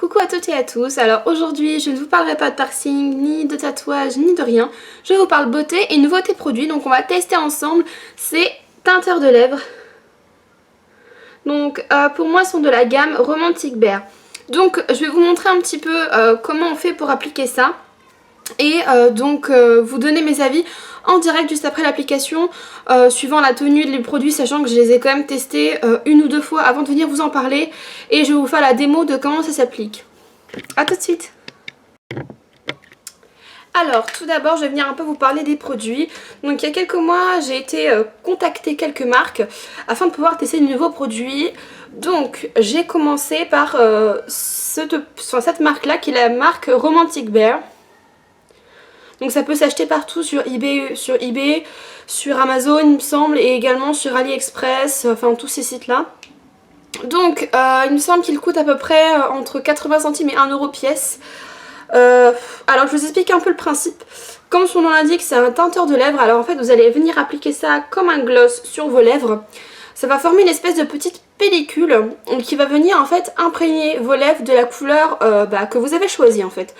Coucou à toutes et à tous, alors aujourd'hui je ne vous parlerai pas de piercing, ni de tatouage, ni de rien. Je vous parle beauté et nouveautés produits, donc on va tester ensemble ces teinteurs de lèvres. Donc pour moi sont de la gamme Romantic Bear. Donc je vais vous montrer un petit peu comment on fait pour appliquer ça. Et vous donner mes avis en direct juste après l'application, suivant la tenue des produits, sachant que je les ai quand même testés une ou deux fois avant de venir vous en parler. Et je vais vous faire la démo de comment ça s'applique. A tout de suite. Alors tout d'abord je vais venir un peu vous parler des produits. Donc il y a quelques mois j'ai été contacter quelques marques afin de pouvoir tester de nouveaux produits. Donc j'ai commencé par cette marque là qui est la marque Romantic Bear. Donc ça peut s'acheter partout sur eBay, sur Amazon il me semble, et également sur AliExpress, enfin tous ces sites là. Donc il me semble qu'il coûte à peu près entre 80 centimes et 1 euro pièce. Alors je vous explique un peu le principe. Comme son nom l'indique, c'est un teinteur de lèvres. Alors en fait vous allez venir appliquer ça comme un gloss sur vos lèvres. Ça va former une espèce de petite pellicule qui va venir en fait imprégner vos lèvres de la couleur que vous avez choisie en fait.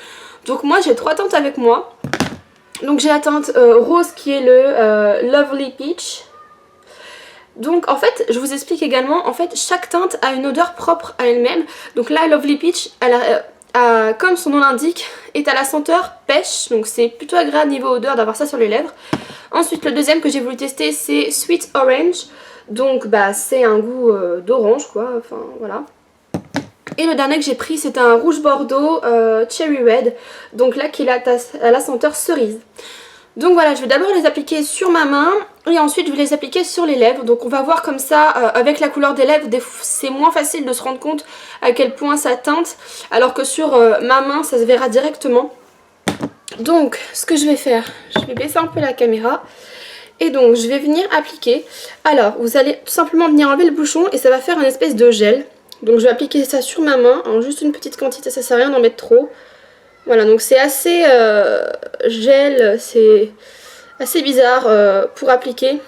Donc moi j'ai trois teintes avec moi. Donc j'ai la teinte rose qui est le Lovely Peach. Donc en fait je vous explique également, en fait chaque teinte a une odeur propre à elle-même. Donc là Lovely Peach, elle a, comme son nom l'indique, est à la senteur pêche. Donc c'est plutôt agréable niveau odeur d'avoir ça sur les lèvres. Ensuite le deuxième que j'ai voulu tester c'est Sweet Orange. Donc c'est un goût d'orange quoi, enfin voilà. Et le dernier que j'ai pris c'est un rouge bordeaux Cherry Red. Donc là qui est à la senteur cerise. Donc voilà, je vais d'abord les appliquer sur ma main et ensuite je vais les appliquer sur les lèvres. Donc on va voir comme ça, avec la couleur des lèvres, c'est moins facile de se rendre compte à quel point ça teinte. Alors que sur ma main, ça se verra directement. Donc ce que je vais faire, je vais baisser un peu la caméra. Et donc je vais venir appliquer. Alors vous allez tout simplement venir enlever le bouchon et ça va faire une espèce de gel. Donc je vais appliquer ça sur ma main en juste une petite quantité, ça sert à rien d'en mettre trop. Voilà, donc c'est assez gel, c'est assez bizarre pour appliquer. Il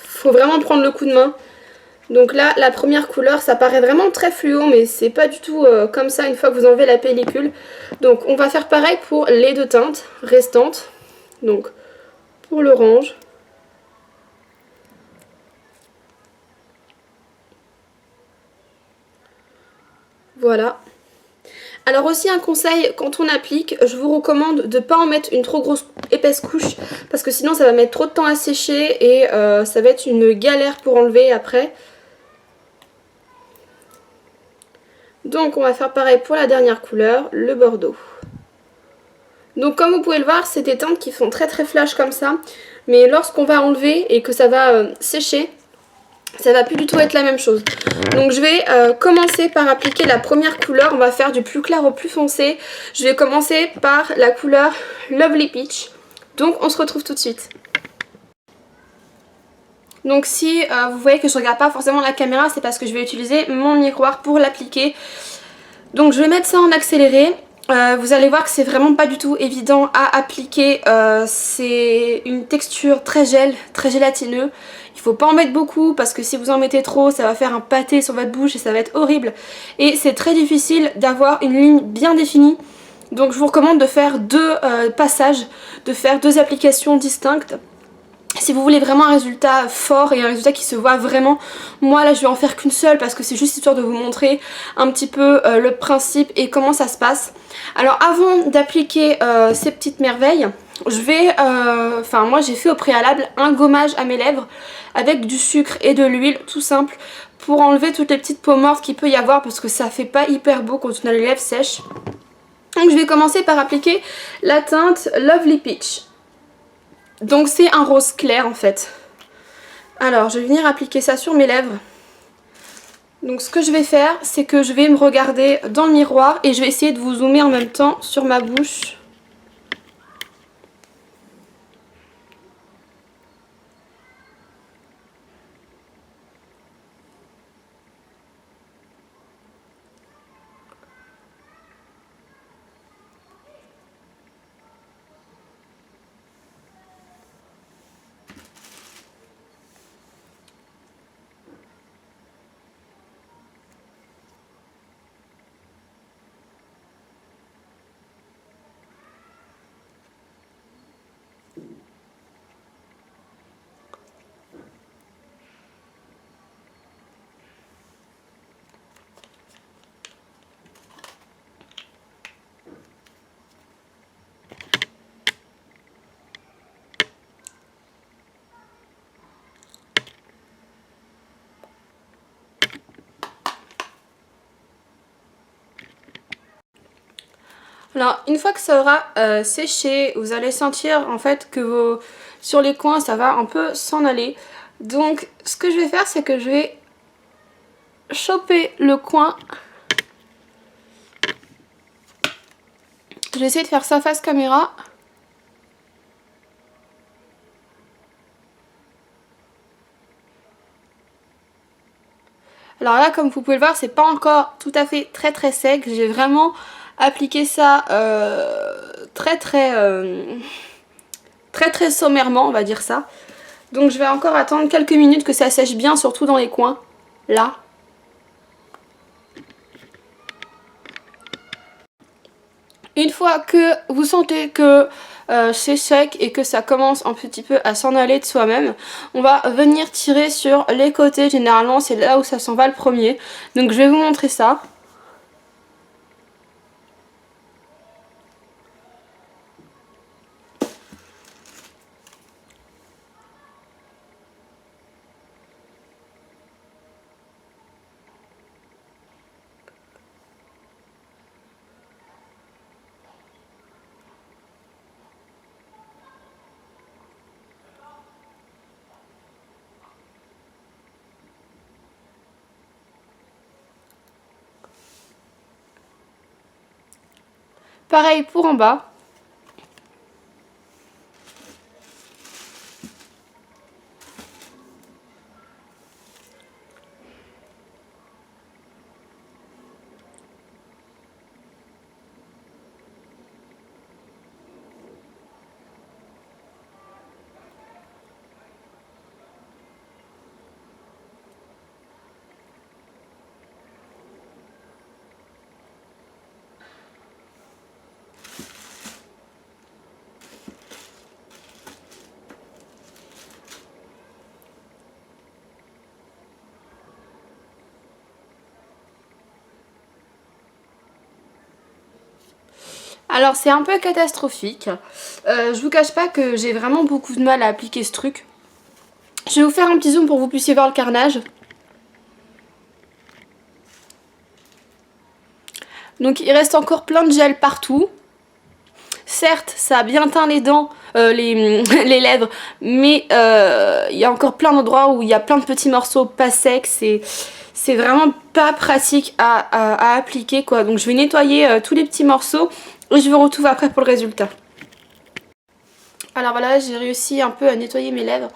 faut vraiment prendre le coup de main. Donc là, la première couleur, ça paraît vraiment très fluo, mais c'est pas du tout comme ça une fois que vous enlevez la pellicule. Donc on va faire pareil pour les deux teintes restantes. Donc pour l'orange. Voilà. Alors aussi un conseil, quand on applique, je vous recommande de ne pas en mettre une trop grosse épaisse couche parce que sinon ça va mettre trop de temps à sécher et ça va être une galère pour enlever après. Donc on va faire pareil pour la dernière couleur, le bordeaux. Donc comme vous pouvez le voir, c'est des teintes qui font très flash comme ça, mais lorsqu'on va enlever et que ça va sécher, ça va plus du tout être la même chose. Donc je vais commencer par appliquer la première couleur. On va faire du plus clair au plus foncé. Je vais commencer par la couleur Lovely Peach. Donc on se retrouve tout de suite. Donc si vous voyez que je ne regarde pas forcément la caméra, c'est parce que je vais utiliser mon miroir pour l'appliquer. Donc je vais mettre ça en accéléré. Vous allez voir que c'est vraiment pas du tout évident à appliquer. C'est une texture très gel, très gélatineux. Il faut pas en mettre beaucoup parce que si vous en mettez trop, ça va faire un pâté sur votre bouche et ça va être horrible. Et c'est très difficile d'avoir une ligne bien définie. Donc je vous recommande de faire deux passages, de faire deux applications distinctes. Si vous voulez vraiment un résultat fort et un résultat qui se voit vraiment, moi là je vais en faire qu'une seule parce que c'est juste histoire de vous montrer un petit peu le principe et comment ça se passe. Alors avant d'appliquer ces petites merveilles, je vais, moi j'ai fait au préalable un gommage à mes lèvres avec du sucre et de l'huile tout simple pour enlever toutes les petites peaux mortes qu'il peut y avoir parce que ça fait pas hyper beau quand on a les lèvres sèches. Donc je vais commencer par appliquer la teinte Lovely Peach. Donc c'est un rose clair en fait. Alors je vais venir appliquer ça sur mes lèvres. Donc ce que je vais faire, c'est que je vais me regarder dans le miroir et je vais essayer de vous zoomer en même temps sur ma bouche. Alors une fois que ça aura séché, vous allez sentir en fait que sur les coins ça va un peu s'en aller. Donc ce que je vais faire, c'est que je vais choper le coin. Je vais essayer de faire ça face caméra. Alors là, comme vous pouvez le voir, c'est pas encore tout à fait très sec. J'ai vraiment appliqué ça très sommairement, on va dire ça. Donc je vais encore attendre quelques minutes que ça sèche bien, surtout dans les coins, là. Une fois que vous sentez que c'est sec et que ça commence un petit peu à s'en aller de soi-même, on va venir tirer sur les côtés. Généralement, c'est là où ça s'en va le premier. Donc je vais vous montrer ça. Pareil pour en bas. Alors c'est un peu catastrophique. Je vous cache pas que j'ai vraiment beaucoup de mal à appliquer ce truc. Je vais vous faire un petit zoom pour que vous puissiez voir le carnage. Donc il reste encore plein de gel partout. Certes, ça a bien teint les dents, les lèvres, mais il y a encore plein d'endroits où il y a plein de petits morceaux pas secs. C'est vraiment pas pratique à appliquer, quoi. Donc je vais nettoyer tous les petits morceaux et je vous retrouve après pour le résultat. Alors voilà, j'ai réussi un peu à nettoyer mes lèvres.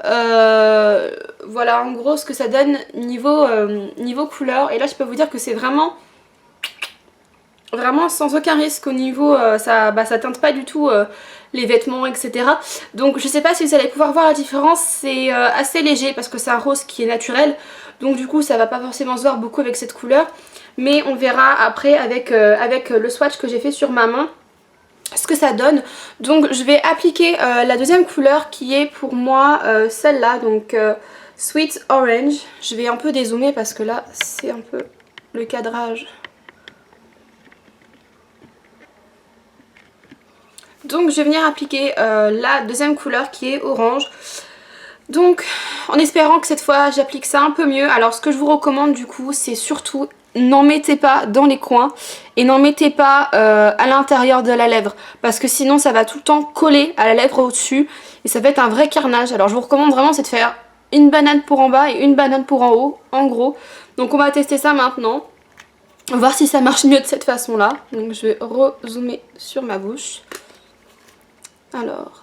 Voilà en gros ce que ça donne niveau couleur. Et là je peux vous dire que c'est vraiment sans aucun risque au niveau, ça teinte pas du tout les vêtements, etc. Donc je sais pas si vous allez pouvoir voir la différence. C'est assez léger parce que c'est un rose qui est naturel. Donc du coup ça va pas forcément se voir beaucoup avec cette couleur. Mais on verra après avec le swatch que j'ai fait sur ma main ce que ça donne. Donc je vais appliquer la deuxième couleur qui est pour moi celle-là, donc Sweet Orange. Je vais un peu dézoomer parce que là c'est un peu le cadrage. Donc je vais venir appliquer la deuxième couleur qui est orange. Donc en espérant que cette fois j'applique ça un peu mieux. Alors ce que je vous recommande du coup, c'est surtout n'en mettez pas dans les coins et n'en mettez pas à l'intérieur de la lèvre, parce que sinon ça va tout le temps coller à la lèvre au-dessus et ça va être un vrai carnage. Alors je vous recommande vraiment, c'est de faire une banane pour en bas et une banane pour en haut, en gros. Donc on va tester ça maintenant, voir si ça marche mieux de cette façon là. Donc je vais re-zoomer sur ma bouche. Alors...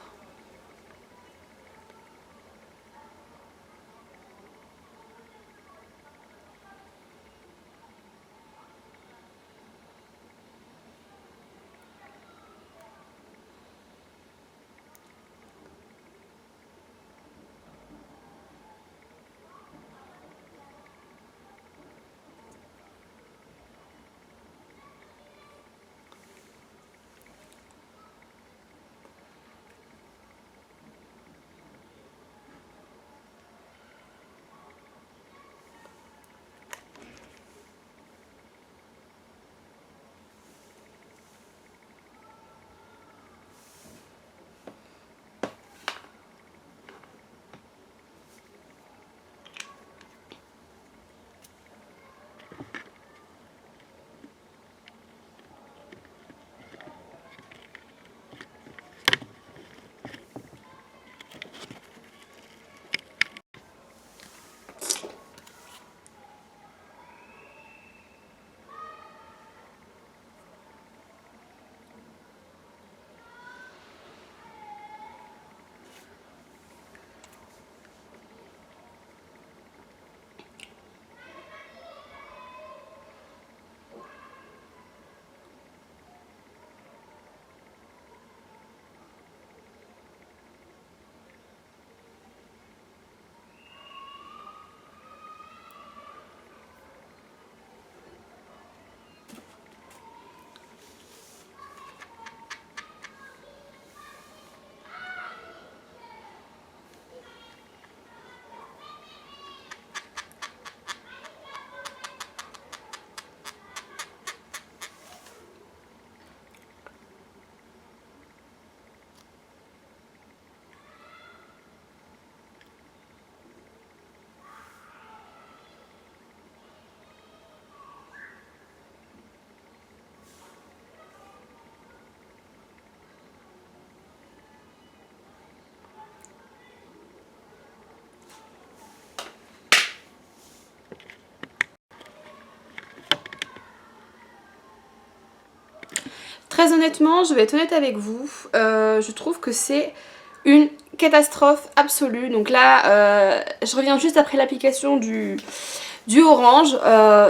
Très honnêtement, je vais être honnête avec vous, je trouve que c'est une catastrophe absolue. Donc là, je reviens juste après l'application du orange.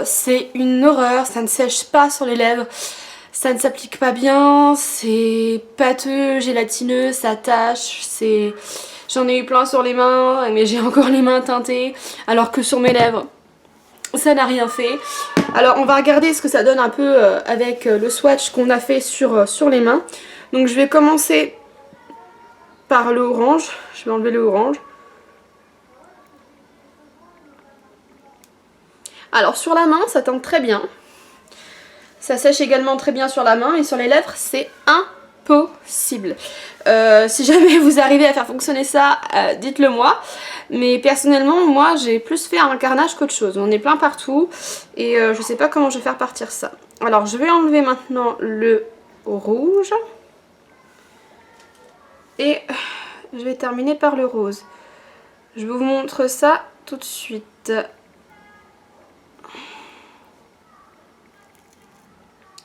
C'est une horreur, ça ne sèche pas sur les lèvres, ça ne s'applique pas bien, c'est pâteux, gélatineux, ça tâche, c'est... J'en ai eu plein sur les mains, mais j'ai encore les mains teintées, alors que sur mes lèvres, ça n'a rien fait. Alors on va regarder ce que ça donne un peu avec le swatch qu'on a fait sur les mains. Donc je vais commencer par le orange, je vais enlever le orange. Alors sur la main ça teinte très bien, ça sèche également très bien sur la main, et sur les lèvres c'est impossible. Si jamais vous arrivez à faire fonctionner ça, dites-le moi. Mais personnellement, moi j'ai plus fait un carnage qu'autre chose. On est plein partout et je sais pas comment je vais faire partir ça. Alors je vais enlever maintenant le rouge. Et je vais terminer par le rose. Je vous montre ça tout de suite.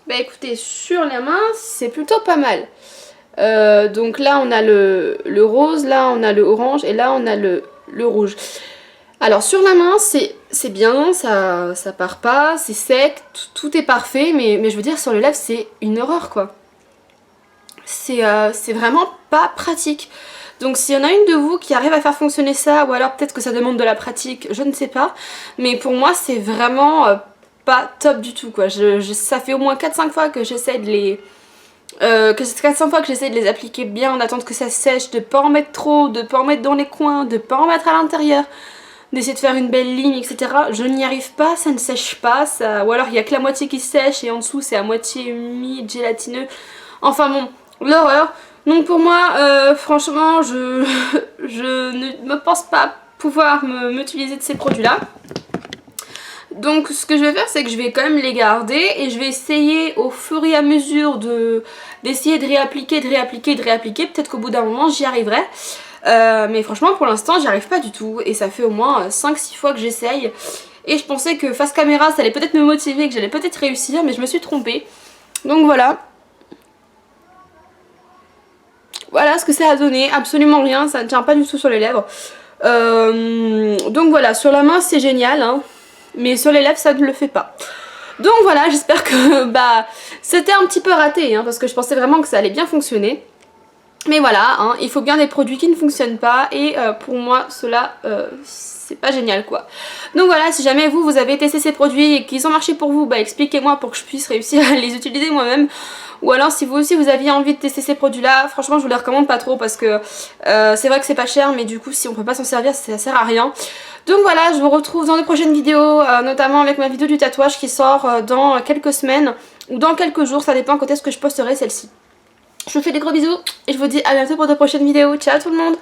Bah écoutez, sur la main, c'est plutôt pas mal. Donc là on a le rose, là on a le orange et là on a le rouge. Alors sur la main c'est bien, ça part pas, c'est sec, tout est parfait, mais je veux dire sur les lèvres c'est une horreur quoi. C'est vraiment pas pratique. Donc s'il y en a une de vous qui arrive à faire fonctionner ça, ou alors peut-être que ça demande de la pratique, je ne sais pas, mais pour moi c'est vraiment pas top du tout quoi. Ça fait au moins 4-5 fois que j'essaie de les... 400 fois que j'essaie de les appliquer bien, d'attendre que ça sèche, de pas en mettre trop, de pas en mettre dans les coins, de pas en mettre à l'intérieur, d'essayer de faire une belle ligne, etc. Je n'y arrive pas, ça ne sèche pas, ou alors il y a que la moitié qui sèche et en dessous c'est à moitié humide, gélatineux. Enfin bon, l'horreur. Donc pour moi, franchement, je ne me pense pas pouvoir m'utiliser de ces produits-là. Donc ce que je vais faire, c'est que je vais quand même les garder et je vais essayer au fur et à mesure d'essayer de réappliquer. Peut-être qu'au bout d'un moment j'y arriverai. Mais franchement pour l'instant j'y arrive pas du tout et ça fait au moins 5-6 fois que j'essaye. Et je pensais que face caméra ça allait peut-être me motiver, que j'allais peut-être réussir, mais je me suis trompée. Donc voilà. Voilà ce que ça a donné, absolument rien, ça ne tient pas du tout sur les lèvres. Donc voilà, sur la main c'est génial hein. Mais sur les lèvres ça ne le fait pas. Donc voilà, j'espère que c'était un petit peu raté hein, parce que je pensais vraiment que ça allait bien fonctionner. Mais voilà, hein, il faut bien des produits qui ne fonctionnent pas et pour moi cela c'est pas génial quoi. Donc voilà, si jamais vous avez testé ces produits et qu'ils ont marché pour vous, expliquez-moi pour que je puisse réussir à les utiliser moi-même. Ou alors si vous aussi vous aviez envie de tester ces produits là, franchement je vous les recommande pas trop parce que c'est vrai que c'est pas cher, mais du coup si on peut pas s'en servir ça sert à rien. Donc voilà, je vous retrouve dans de prochaines vidéos, notamment avec ma vidéo du tatouage qui sort dans quelques semaines ou dans quelques jours, ça dépend quand est-ce que je posterai celle-ci. Je vous fais des gros bisous et je vous dis à bientôt pour de prochaines vidéos. Ciao tout le monde!